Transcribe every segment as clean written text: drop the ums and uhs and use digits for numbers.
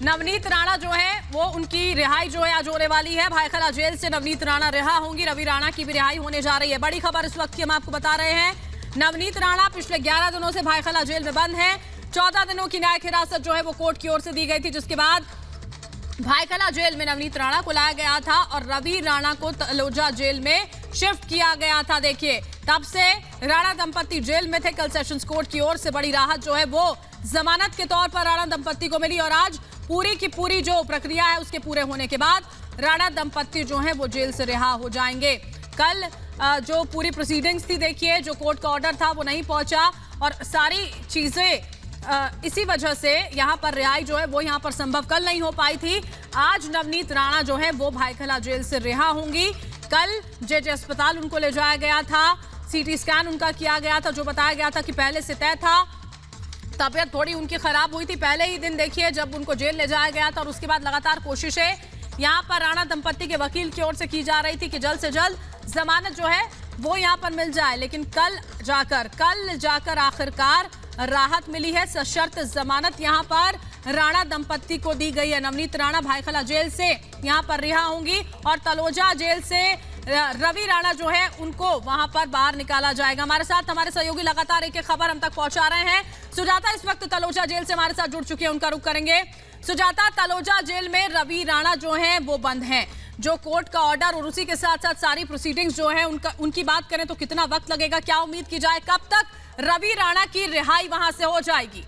नवनीत राणा जो है वो उनकी रिहाई जो है आज होने वाली है। भायखला जेल से नवनीत राणा रिहा होंगी। रवि राणा की भी रिहाई होने जा रही है। बड़ी खबर इस वक्त की हम आपको बता रहे हैं। नवनीत राणा पिछले 11 दिनों से भायखला जेल में बंद है। 14 दिनों की न्यायिक हिरासत जो है वो कोर्ट की ओर से दी गई थी, जिसके बाद भायखला जेल में नवनीत राणा को लाया गया था और रवि राणा को तलोजा जेल में शिफ्ट किया गया था। देखिए, तब से राणा दंपति जेल में थे। कल सेशंस कोर्ट की ओर से बड़ी राहत जो है वो जमानत के तौर पर राणा दंपति को मिली और आज पूरी की पूरी जो प्रक्रिया है उसके पूरे होने के बाद राणा दंपति जो है वो जेल से रिहा हो जाएंगे। कल जो पूरी प्रोसीडिंग्स थी, देखिए, जो कोर्ट का ऑर्डर था वो नहीं पहुंचा और सारी चीजें इसी वजह से यहाँ पर रिहाई जो है वो यहाँ पर संभव कल नहीं हो पाई थी। आज नवनीत राणा जो है वो भायखला जेल से रिहा होंगी। कल जेजे अस्पताल उनको ले जाया गया था। सीटी स्कैन उनका किया गया था, जो बताया गया था कि पहले से तय था। तबीयत थोड़ी उनकी खराब हुई थी पहले ही दिन, देखिए, जब उनको जेल ले जाया गया था और उसके बाद लगातार कोशिशें यहाँ पर राणा दंपति के वकील की ओर से की जा रही थी कि जल्द से जल्द जमानत जो है वो यहाँ पर मिल जाए। लेकिन कल जाकर आखिरकार राहत मिली है। सशर्त जमानत यहाँ पर राणा दंपति को दी गई है। नवनीत राणा भायखला जेल से यहाँ पर रिहा होंगी और तलोजा जेल से रवि राणा जो है उनको वहां पर बाहर निकाला जाएगा। हमारे साथ हमारे सहयोगी लगातार एक खबर हम तक पहुंचा रहे हैं। सुजाता इस वक्त तलोजा जेल से हमारे साथ जुड़ चुकी है, उनका रुख करेंगे। सुजाता, तलोजा जेल में रवि राणा जो है वो बंद हैं। जो कोर्ट का ऑर्डर और उसी के साथ साथ सारी प्रोसीडिंग्स जो है उनकी बात करें तो कितना वक्त लगेगा, क्या उम्मीद की जाए, कब तक रवि राणा की रिहाई वहां से हो जाएगी?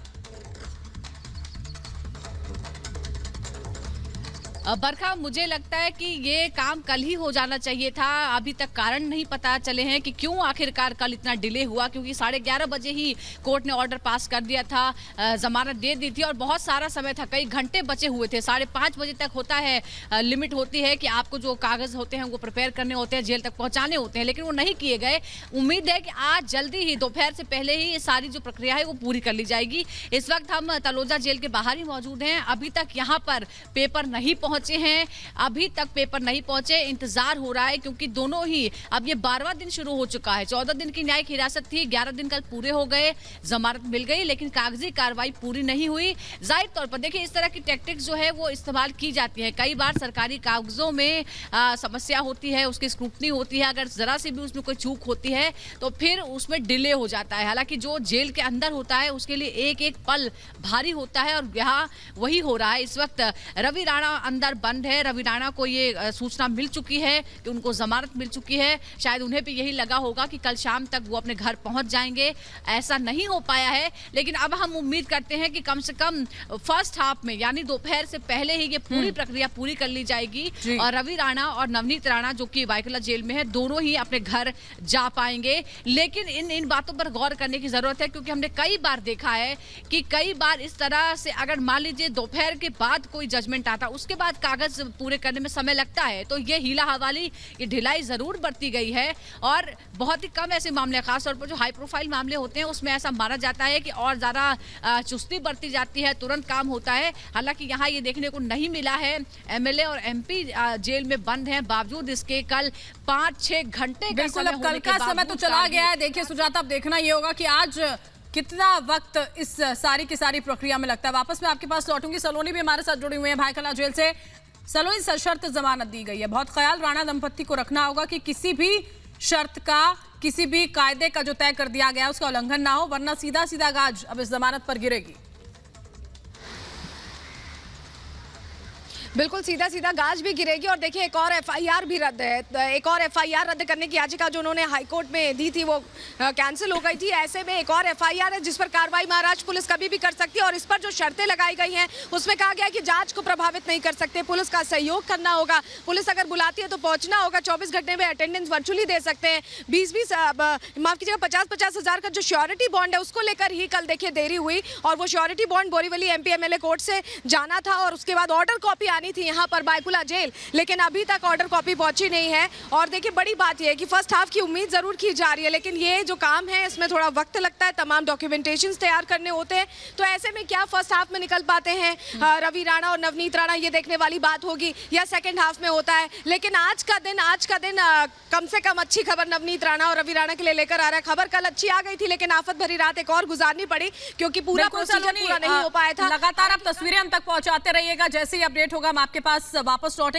बरखा, मुझे लगता है कि ये काम कल ही हो जाना चाहिए था। अभी तक कारण नहीं पता चले हैं कि क्यों आखिरकार कल इतना डिले हुआ, क्योंकि 11:30 बजे ही कोर्ट ने ऑर्डर पास कर दिया था, जमानत दे दी थी और बहुत सारा समय था, कई घंटे बचे हुए थे। 5:30 बजे तक होता है, लिमिट होती है कि आपको जो कागज होते हैं वो प्रिपेयर करने होते हैं, जेल तक पहुंचाने होते हैं, लेकिन वो नहीं किए गए। उम्मीद है कि आज जल्दी ही दोपहर से पहले ही सारी जो प्रक्रिया है वो पूरी कर ली जाएगी। इस वक्त हम तलोजा जेल के बाहर ही मौजूद हैं। अभी तक यहाँ पर पेपर नहीं पहुंचे हैं, अभी तक पेपर नहीं पहुंचे। इंतजार हो रहा है क्योंकि दोनों ही, अब ये 12वां दिन शुरू हो चुका है। 14 दिन की न्यायिक हिरासत थी, 11 दिन कल पूरे हो गए, जमानत मिल गई, लेकिन कागजी कार्रवाई पूरी नहीं हुई। जाहिर तौर पर देखिए, इस तरह की टैक्टिक्स जो है वो इस्तेमाल की जाती है। कई बार सरकारी कागजों में समस्या होती है, उसकी स्क्रूटनी होती है, अगर जरा सी भी उसमें कोई चूक होती है तो फिर उसमें डिले हो जाता है। हालांकि जो जेल के अंदर होता है उसके लिए एक एक पल भारी होता है और यहाँ वही हो रहा है। इस वक्त रवि राणा अंदर बंद है। रवि राणा को ये सूचना मिल चुकी है कि उनको जमानत मिल चुकी है। शायद उन्हें भी यही लगा होगा कि कल शाम तक वो अपने घर पहुंच जाएंगे। ऐसा नहीं हो पाया है, लेकिन अब हम उम्मीद करते हैं कि कम से कम फर्स्ट हाफ में, यानी दोपहर से पहले ही ये पूरी प्रक्रिया पूरी कर ली जाएगी और रवि राणा और नवनीत राणा जो कि भायखला जेल में है, दोनों ही अपने घर जा पाएंगे। लेकिन इन बातों पर गौर करने की जरूरत है, क्योंकि हमने कई बार देखा है कि कई बार इस तरह से अगर मान लीजिए दोपहर के बाद कोई जजमेंट आता, उसके बाद कागज पूरे करने में समय लगता है, तो ये हीला हवाली, ये ढिलाई जरूर बरती गई है। और बहुत ही कम ऐसे मामले, खासतौर पर जो हाई प्रोफाइल मामले होते हैं, उसमें ऐसा माना जाता है कि और ज्यादा चुस्ती बरती जाती है, तुरंत काम होता है। हालांकि यहाँ ये देखने को नहीं मिला है। एमएलए और एमपी जेल में बंद हैं, बावजूद इसके कल 5-6 घंटे का समय होने के कल का समय तो चला गया है। देखिए सुजाता, अब देखना ये होगा कि आज कितना वक्त इस सारी की सारी प्रक्रिया में लगता है। वापस मैं आपके पास लौटूंगी। सलोनी भी हमारे साथ जुड़ी हुई है भायखला जेल से। सलोनी, सशर्त जमानत दी गई है। बहुत ख्याल राणा दंपति को रखना होगा कि किसी भी शर्त का, किसी भी कायदे का जो तय कर दिया गया उसका उल्लंघन ना हो, वरना सीधा सीधा गाज अब इस जमानत पर गिरेगी। बिल्कुल सीधा सीधा गाज भी गिरेगी। और देखिए, एक और एफआईआर भी रद्द है। एक और एफआईआर रद्द करने की याचिका जो उन्होंने हाईकोर्ट में दी थी वो कैंसिल हो गई थी। ऐसे में एक और एफआईआर है जिस पर कार्रवाई महाराष्ट्र पुलिस कभी भी कर सकती है और इस पर जो शर्तें लगाई गई हैं उसमें कहा गया कि जांच को प्रभावित नहीं कर सकते, पुलिस का सहयोग करना होगा, पुलिस अगर बुलाती है तो पहुंचना होगा, 24 घंटे में अटेंडेंस वर्चुअली दे सकते हैं, 20-20 माफ कीजिएगा 50-50 हज़ार का जो श्योरिटी बॉन्ड है उसको लेकर ही कल देखिए देरी हुई। और वो surety bond Borivali MP MLA court से जाना था और उसके बाद ऑर्डर कॉपी आने जानी थी यहाँ पर बायकुला जेल, लेकिन अभी तक ऑर्डर कॉपी पहुंची नहीं है। और देखिए बड़ी बात यह है कि फर्स्ट हाफ की उम्मीद जरूर की जा रही है, लेकिन ये जो काम है इसमें थोड़ा वक्त लगता है, तमाम डॉक्यूमेंटेशन तैयार करने होते हैं। तो ऐसे में क्या फर्स्ट हाफ में निकल पाते हैं रवि राणा और नवनीत राणा, ये देखने वाली बात होगी, या सेकंड हाफ में होता है। लेकिन आज का दिन कम से कम अच्छी खबर नवनीत राणा और रवि राणा के लिए लेकर आ रहा है। खबर कल अच्छी आ गई थी, लेकिन आफत भरी रात एक और गुजारनी पड़ी क्योंकि पूरा प्रोसीजर पूरा नहीं हो पाया था। लगातार आप तस्वीरें हम तक पहुंचाते रहिएगा, जैसे ही अपडेट होगा हम आपके पास वापस लौटेंगे।